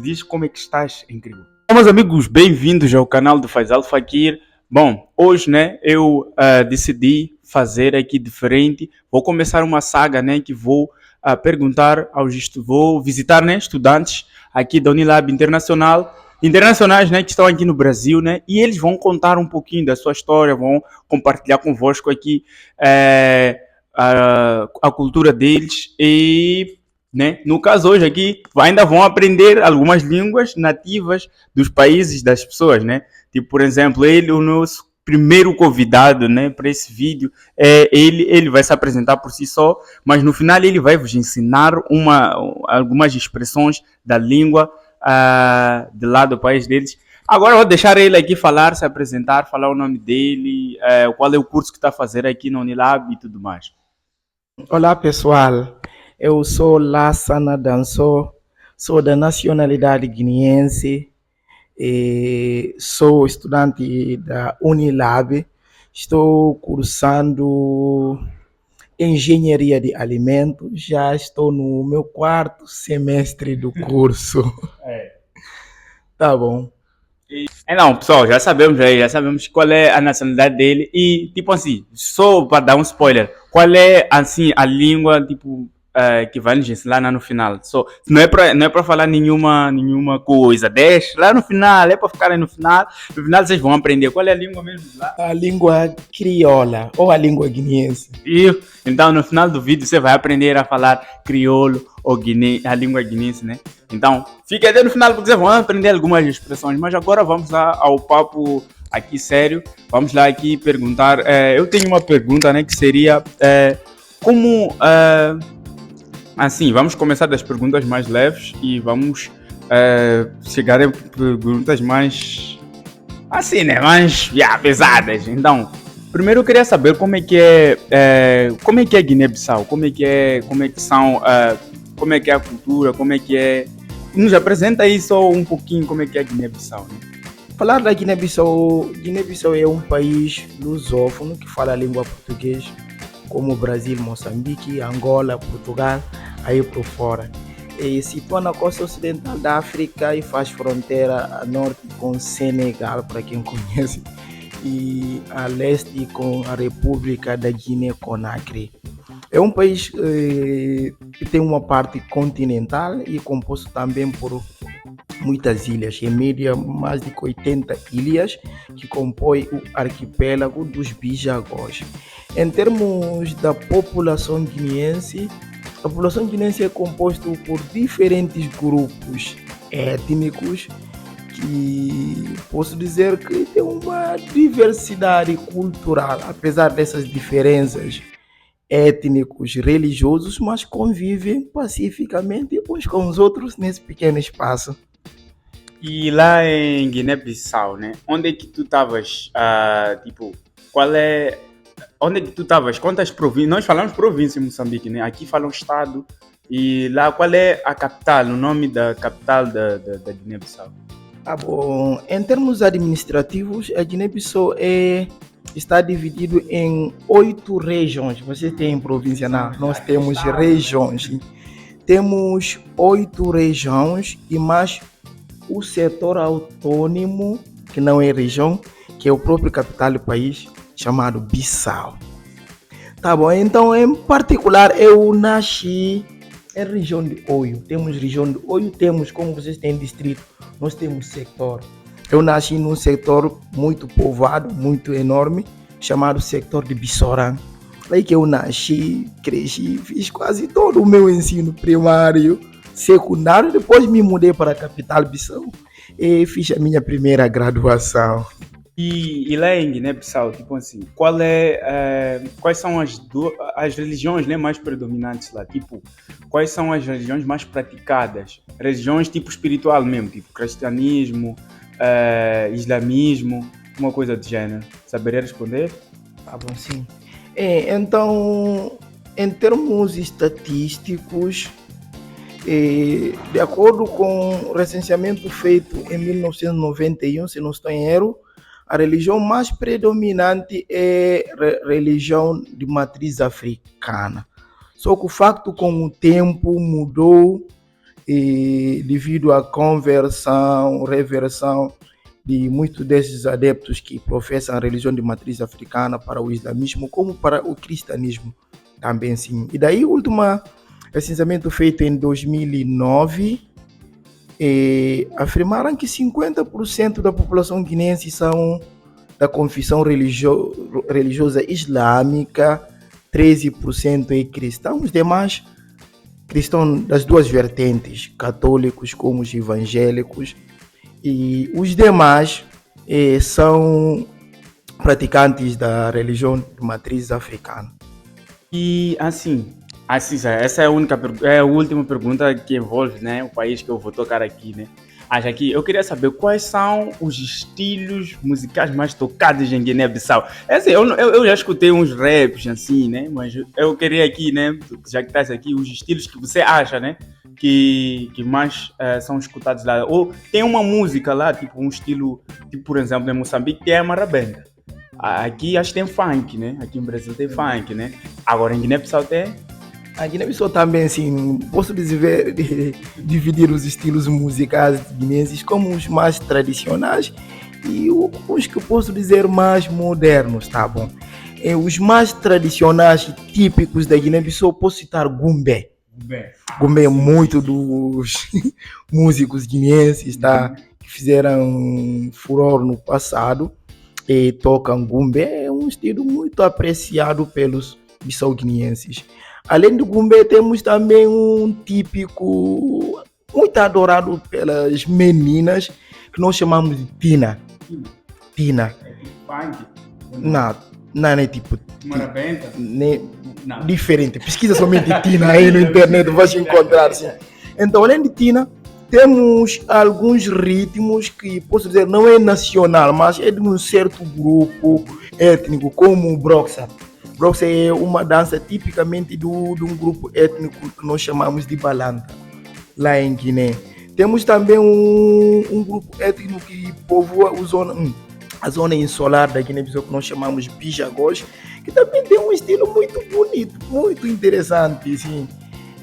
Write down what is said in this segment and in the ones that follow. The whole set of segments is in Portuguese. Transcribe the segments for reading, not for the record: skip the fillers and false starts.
diz como é que estás? Incrível. Então, meus amigos, bem-vindos ao canal do Faisal Fakir. Bom, hoje, né, eu decidi fazer aqui diferente. Vou começar uma saga, né, que vou perguntar vou visitar, né, estudantes aqui da Unilab internacionais, né, que estão aqui no Brasil, né, e eles vão contar um pouquinho da sua história, vão compartilhar convosco aqui a cultura deles e, né, no caso hoje aqui ainda vão aprender algumas línguas nativas dos países das pessoas, né? Tipo, por exemplo, o nosso primeiro convidado, né, para esse vídeo, ele vai se apresentar por si só, mas no final ele vai vos ensinar algumas expressões da língua de lá do país deles. Agora eu vou deixar ele aqui falar, se apresentar, falar o nome dele, qual é o curso que está a fazer aqui na Unilab e tudo mais. Olá pessoal, eu sou Lassana Danso, sou da nacionalidade guineense, e sou estudante da Unilab, estou cursando Engenharia de Alimentos, já estou no meu 4º semestre do curso. Tá bom. Não, pessoal, já sabemos qual é a nacionalidade dele e, tipo assim, só para dar um spoiler, qual é, assim, a língua, tipo, que vai nos ensinar lá no final. Não é para falar nenhuma coisa, deixa lá no final, é para ficar aí no final vocês vão aprender qual é a língua mesmo lá. A língua crioula ou a língua guineense. E, então, no final do vídeo, você vai aprender a falar crioulo ou a língua guineense, né? Então, fique até no final porque vocês vão aprender algumas expressões. Mas agora vamos lá ao papo aqui sério. Vamos lá aqui perguntar. Eu tenho uma pergunta, né? Que seria como... assim, vamos começar das perguntas mais leves e vamos chegar a perguntas mais... assim, né? Mais pesadas. Então, primeiro eu queria saber como é que é Guiné-Bissau, como é que são, como é que é a cultura, como é que é. Nos apresenta aí só um pouquinho como é que é Guiné-Bissau, né? Falar da Guiné-Bissau é um país lusófono que fala a língua portuguesa, como Brasil, Moçambique, Angola, Portugal, aí por fora. E situa na costa ocidental da África e faz fronteira a norte com Senegal, para quem conhece, e a leste com a República da Guiné-Conakry. É um país que tem uma parte continental e composto também por muitas ilhas, em média mais de 80 ilhas que compõem o arquipélago dos Bijagós. Em termos da população guineense, a população guineense é composta por diferentes grupos étnicos que posso dizer que tem uma diversidade cultural, apesar dessas diferenças étnicos, religiosos, mas convivem pacificamente uns com os outros nesse pequeno espaço. E lá em Guiné-Bissau, né? Onde é que tu estavas? Tipo, onde é que tu estavas? Quantas províncias? Nós falamos província em Moçambique, né? Aqui falam estado. E lá, qual é a capital? O nome da capital da Guiné-Bissau? Bom, em termos administrativos, a Guiné-Bissau está dividido em 8 regiões. Você tem província, não? Nós temos regiões. Temos 8 regiões e mais o setor autônomo, que não é região, que é o próprio capital do país, chamado Bissau. Tá bom, então em particular eu nasci em região de Oio. Temos região de Oio, temos, como vocês têm distrito, nós temos sector. Eu nasci num setor muito povoado, muito enorme, chamado sector de Bissorã. Aí que eu nasci, cresci, fiz quase todo o meu ensino primário, secundário, depois me mudei para a capital Bissau e fiz a minha primeira graduação. E lá em Guiné-Bissau, tipo assim, quais são as religiões, né, mais predominantes lá? Tipo, quais são as religiões mais praticadas? Religiões tipo espiritual mesmo, tipo cristianismo, islamismo, uma coisa do gênero. Saberia responder? Tá bom, sim. Então, em termos estatísticos, de acordo com o recenseamento feito em 1991, se não estou em erro, a religião mais predominante é a religião de matriz africana. Só que o facto com o tempo mudou e devido à conversão, reversão de muitos desses adeptos que professam a religião de matriz africana para o islamismo, como para o cristianismo também, sim. E daí, o último recenseamento feito em 2009, afirmaram que 50% da população guinense são da confissão religiosa islâmica, 13% é cristão, os demais cristãos das duas vertentes, católicos como os evangélicos, e os demais são praticantes da religião de matriz africana. E assim, essa é a última pergunta que envolve, né, o país que eu vou tocar aqui, né? Acho que eu queria saber quais são os estilos musicais mais tocados em Guiné-Bissau. Assim, eu já escutei uns raps assim, né? Mas eu queria aqui, né, já que estás aqui, os estilos que você acha, né, que mais são escutados lá. Ou tem uma música lá, tipo um estilo, tipo, por exemplo, em Moçambique, que é a marabenta. Aqui acho que tem funk, né? Aqui no Brasil tem funk, né? Agora em Guiné-Bissau tem... A Guiné-Bissau também, assim, posso dividir os estilos musicais guineenses como os mais tradicionais e os que eu posso dizer mais modernos, tá bom? Os mais tradicionais e típicos da Guiné-Bissau, posso citar Gumbé. Gumbé é muito dos músicos guineenses, tá? Que fizeram furor no passado e tocam Gumbé. É um estilo muito apreciado pelos bissau-guineenses. Além do Gumbé, temos também um típico muito adorado pelas meninas, que nós chamamos de Tina. Tina. É tipo funk? Não é tipo... Marabenta? Diferente. Pesquisa somente Tina aí na internet, vais encontrar. Sim. Então, além de Tina, temos alguns ritmos que, posso dizer, não é nacional, mas é de um certo grupo étnico, como o Broxa. Broxa é uma dança tipicamente de um grupo étnico que nós chamamos de Balanta, lá em Guiné. Temos também um grupo étnico que povoa a zona insular da Guiné-Bissau, que nós chamamos de Bijagós, que também tem um estilo muito bonito, muito interessante. Assim.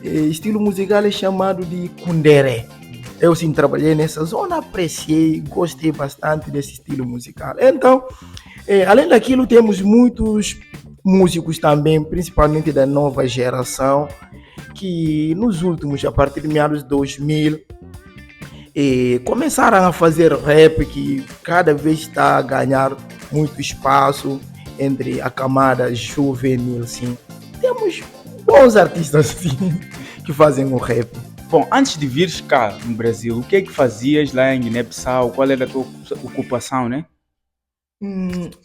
Estilo musical é chamado de Kundere. Eu sim trabalhei nessa zona, apreciei, gostei bastante desse estilo musical. Então, além daquilo, temos muitos músicos também, principalmente da nova geração, que nos últimos, a partir de meados de 2000, começaram a fazer rap, que cada vez está a ganhar muito espaço entre a camada juvenil, sim. Temos bons artistas, sim, que fazem o rap. Bom, antes de vires cá no Brasil, o que é que fazias lá em Guiné-Bissau? Qual era a tua ocupação, né?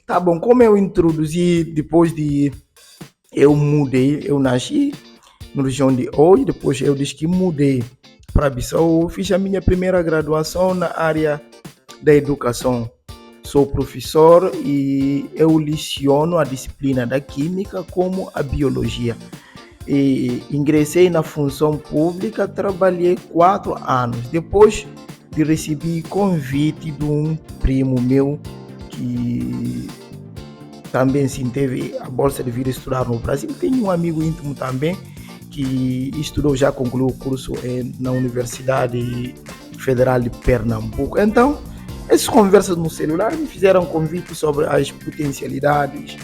Tá bom, como eu introduzi, depois de eu mudei, eu nasci na região de Oi, depois eu disse que mudei para Bissau, eu fiz a minha primeira graduação na área da educação. Sou professor e eu leciono a disciplina da química como a biologia. E ingressei na função pública, trabalhei 4 anos. Depois de receber convite de um primo meu que também sim, teve a bolsa de vir estudar no Brasil. Tenho um amigo íntimo também que estudou, já concluiu o curso na Universidade Federal de Pernambuco. Então, essas conversas no celular me fizeram convite sobre as potencialidades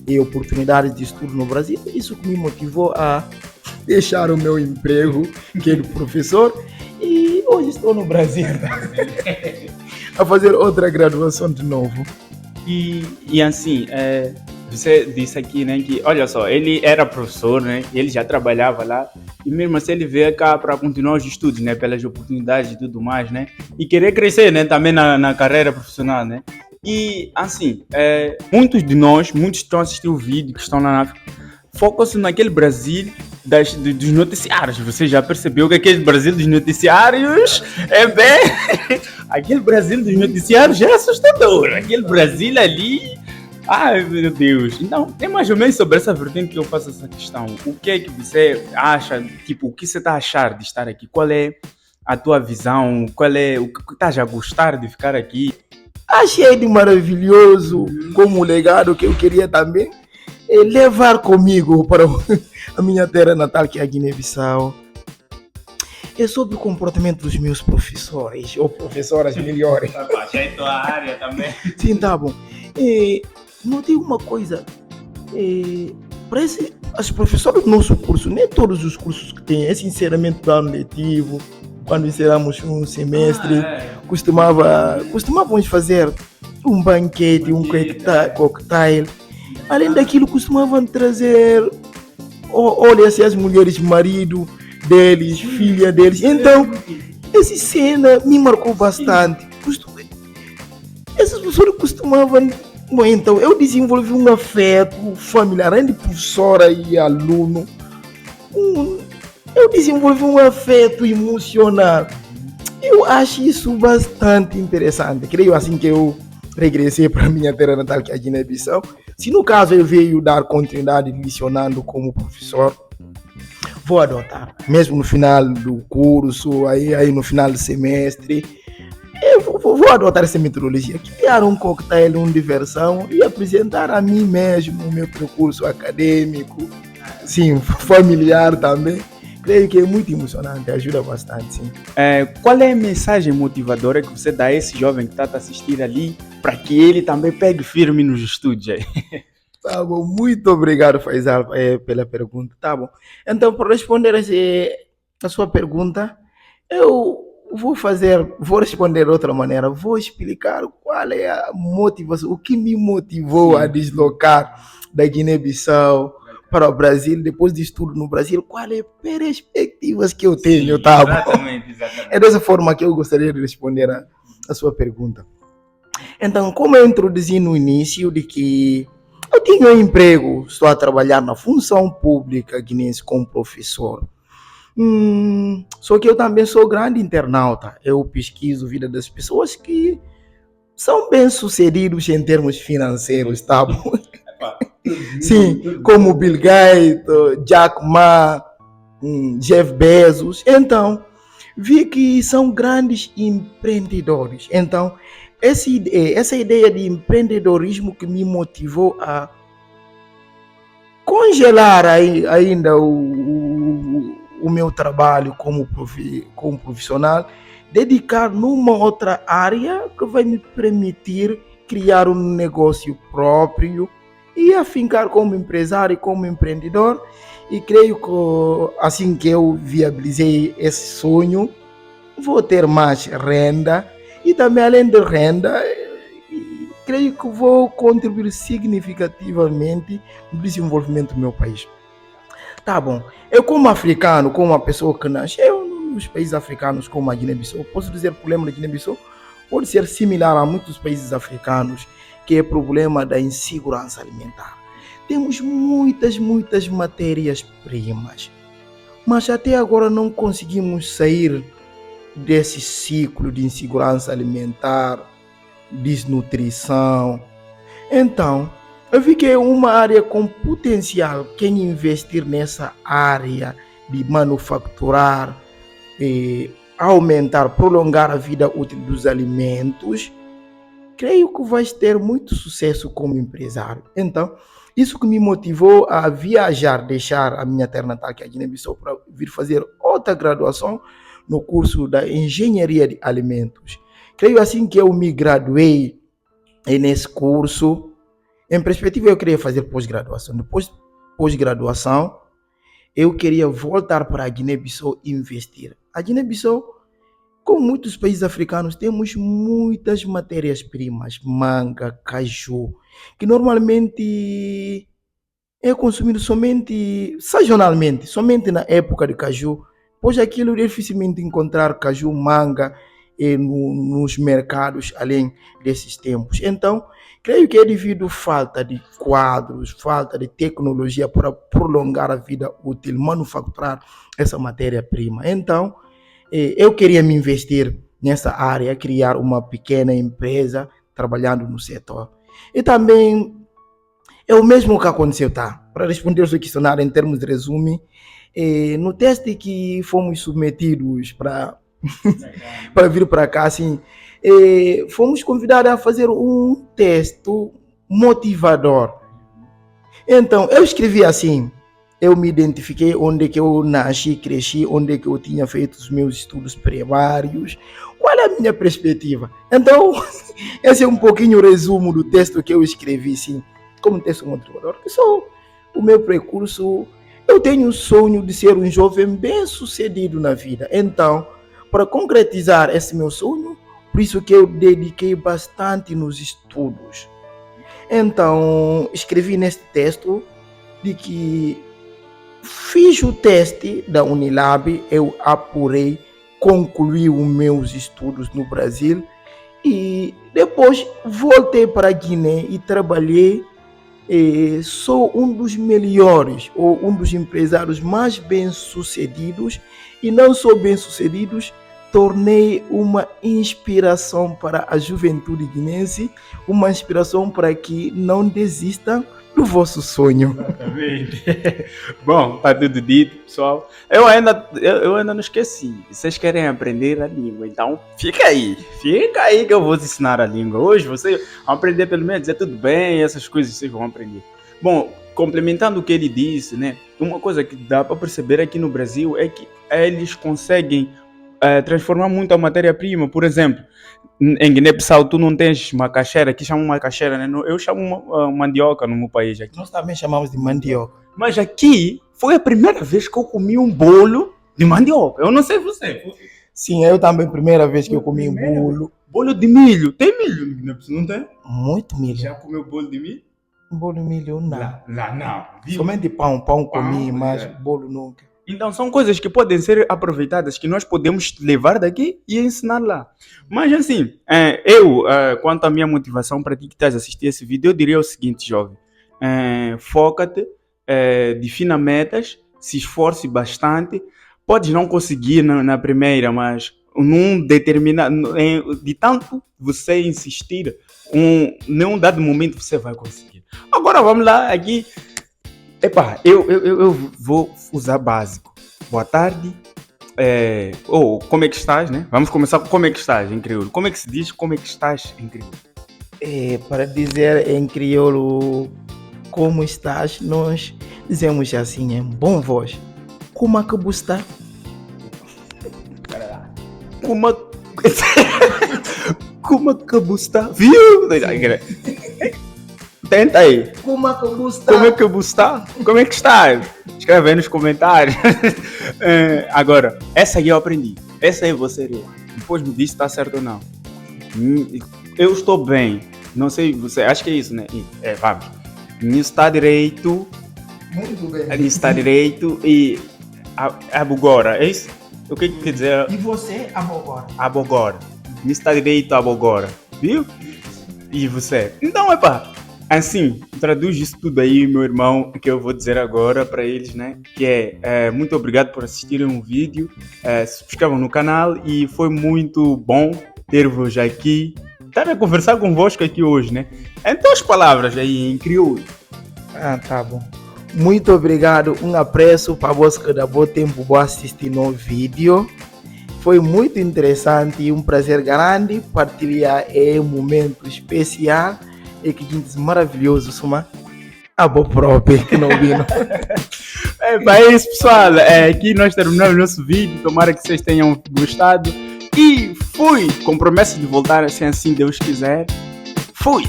e oportunidades de estudo no Brasil. Isso que me motivou a deixar o meu emprego, que é de professor, e hoje estou no Brasil a fazer outra graduação de novo. E assim, você disse aqui, né, que, olha só, ele era professor, né, ele já trabalhava lá, e mesmo assim ele veio cá para continuar os estudos, né, pelas oportunidades e tudo mais, né, e querer crescer, né, também na carreira profissional, né. E assim, muitos de nós, muitos que estão assistindo o vídeo, que estão lá na África, focam-se naquele Brasil dos noticiários. Você já percebeu que aquele Brasil dos noticiários é bem... Aquele Brasil dos noticiários é assustador. Aquele Brasil ali... Ai, meu Deus. Então, é mais ou menos sobre essa vertente que eu faço essa questão. O que é que você acha, tipo, o que você está a achar de estar aqui? Qual é a tua visão? Qual é o que estás a gostar de ficar aqui? Achei de maravilhoso, como legado que eu queria também levar comigo para a minha terra natal, que é a Guiné-Bissau. é sobre o comportamento dos meus professores, ou professoras melhores. Já é tua área também. Sim, tá bom. Notei uma coisa, parece as professoras do nosso curso, nem todos os cursos que têm esse encerramento do ano letivo, quando encerramos um semestre, costumávamos fazer um banquete, um cocktail. Além daquilo, costumavam trazer, olha-se, as mulheres, marido deles, filha deles. Então, essa cena me marcou bastante. Essas pessoas costumavam... Bom, então, eu desenvolvi um afeto familiar, entre professora e aluno. Eu desenvolvi um afeto emocional. Eu acho isso bastante interessante. Creio assim que eu regressei para a minha terra natal, que é a Guiné-Bissau. Se no caso eu veio dar continuidade lecionando como professor, vou adotar. Mesmo no final do curso, aí no final do semestre, eu vou adotar essa metodologia. Criar um cocktail, uma diversão e apresentar a mim mesmo o meu percurso acadêmico, sim, familiar também. Creio que é muito emocionante, ajuda bastante, sim. Qual é a mensagem motivadora que você dá a esse jovem que está a assistir ali, para que ele também pegue firme nos estudos aí? Tá bom, muito obrigado, Faisal, pela pergunta. Tá bom. Então, para responder a sua pergunta, eu vou responder de outra maneira. Vou explicar qual é a motivação, o que me motivou a deslocar da Guiné-Bissau para o Brasil, depois de estudo no Brasil, quais é perspectivas que eu tenho, Sim, tá? Exatamente. É dessa forma que eu gostaria de responder a sua pergunta. Então, como eu introduzi no início de que eu tinha um emprego, estou a trabalhar na função pública guinense como professor. Só que eu também sou grande internauta. Eu pesquiso a vida das pessoas que são bem-sucedidos em termos financeiros, tá bom? Sim, como Bill Gates, Jack Ma, Jeff Bezos. Então, vi que são grandes empreendedores. Então, essa ideia de empreendedorismo que me motivou a congelar ainda o meu trabalho como profissional, dedicar numa outra área que vai me permitir criar um negócio próprio e afincar como empresário, como empreendedor. E creio que assim que eu viabilizei esse sonho, vou ter mais renda e também, além de renda, creio que vou contribuir significativamente no desenvolvimento do meu país. Tá bom, eu como africano, como uma pessoa que nasceu nos países africanos como a Guiné-Bissau, posso dizer que o problema da Guiné-Bissau pode ser similar a muitos países africanos, que é o problema da insegurança alimentar. Temos muitas matérias-primas, mas até agora não conseguimos sair desse ciclo de insegurança alimentar, desnutrição. Então, eu vi que é uma área com potencial. Quem investir nessa área de manufaturar, aumentar, prolongar a vida útil dos alimentos, creio que vais ter muito sucesso como empresário. Então, isso que me motivou a viajar, deixar a minha terra natal, que é a Guiné-Bissau, para vir fazer outra graduação no curso da Engenharia de Alimentos. Creio assim que eu me graduei nesse curso. Em perspectiva, eu queria fazer pós-graduação. Depois de pós-graduação, eu queria voltar para a Guiné-Bissau e investir. A Guiné-Bissau, como muitos países africanos, temos muitas matérias-primas, manga, caju, que normalmente é consumido somente sazonalmente, somente na época de caju, pois aquilo é dificilmente encontrar caju, manga nos mercados além desses tempos. Então, creio que é devido à falta de quadros, falta de tecnologia para prolongar a vida útil, manufaturar essa matéria-prima. Então, eu queria me investir nessa área, criar uma pequena empresa trabalhando no setor. E também é o mesmo que aconteceu, tá? Para responder o seu questionário em termos de resumo, no teste que fomos submetidos para vir para cá, assim, fomos convidados a fazer um teste motivador. Então, eu escrevi assim: eu me identifiquei onde que eu nasci, cresci, onde que eu tinha feito os meus estudos primários, qual é a minha perspectiva. Então, esse é um pouquinho o resumo do texto que eu escrevi, sim, como texto motivador, que sou o meu percurso. Eu tenho o sonho de ser um jovem bem-sucedido na vida. Então, para concretizar esse meu sonho, por isso que eu dediquei bastante nos estudos. Então, escrevi neste texto de que fiz o teste da Unilab, eu apurei, concluí os meus estudos no Brasil e depois voltei para a Guiné e trabalhei. Sou um dos melhores ou um dos empresários mais bem-sucedidos e não só bem-sucedidos, tornei uma inspiração para a juventude guinense, uma inspiração para que não desistam do vosso sonho. Exatamente. Bom, tá tudo dito, pessoal. Eu ainda não esqueci. Vocês querem aprender a língua, então fica aí que eu vou te ensinar a língua. Hoje vocês vão aprender pelo menos dizer tudo bem, essas coisas vocês vão aprender. Bom, complementando o que ele disse, né? Uma coisa que dá para perceber aqui no Brasil é que eles conseguem transformar muito a matéria-prima. Por exemplo, em Guiné-Bissau tu não tens macaxeira, aqui chamam macaxeira, né? Eu chamo mandioca no meu país aqui. Nós também chamamos de mandioca. Mas aqui foi a primeira vez que eu comi um bolo de mandioca. Eu não sei você. Sim, eu também, primeira vez que eu comi um bolo. Bolo de milho. Tem milho no Guiné-Bissau, não tem? Muito milho. Já comeu bolo de milho? Bolo de milho, não. Lá não. Viu? Somente pão comi, mas bolo nunca. Então são coisas que podem ser aproveitadas, que nós podemos levar daqui e ensinar lá. Mas assim, quanto à minha motivação para ti que estás a assistir esse vídeo, eu diria o seguinte, jovem. Foca-te, defina metas, se esforce bastante. Podes não conseguir na primeira, mas num determinado, de tanto você insistir, num dado momento você vai conseguir. Agora vamos lá aqui. Eu vou usar básico. Boa tarde. Como é que estás, né? Vamos começar com como é que estás em crioulo. Como é que se diz como é que estás em crioulo? Para dizer em crioulo como estás, nós dizemos assim, em bom voz. Como é que você está? Como é que você está? Viu? Tenta aí. Como é que você está? Como é que você está? Como é que está? Escreve aí nos comentários. Agora, essa aí eu aprendi. Essa aí você leu. Depois me diz se está certo ou não. Eu estou bem. Não sei, você acha que é isso, né? Vamos. Nisso está direito. Muito bem. Nisso está direito e abogora. É isso? O que quer dizer? E você, abogora? Abogora. Nisso está direito, abogora. Viu? E você? Então, assim, traduz isso tudo aí, meu irmão, que eu vou dizer agora para eles, né? Que muito obrigado por assistirem o vídeo, se subscrevam no canal e foi muito bom ter-vos aqui. Estar a conversar convosco aqui hoje, né? Em duas palavras aí, em crioulo. Tá bom. Muito obrigado, um apreço para você que dá bom tempo para assistir no vídeo. Foi muito interessante e um prazer grande partilhar um momento especial e que gente maravilhoso, suma a boa própria que não viram. É isso, pessoal. Aqui nós terminamos nosso vídeo. Tomara que vocês tenham gostado. E fui! Com promessa de voltar assim Deus quiser. Fui!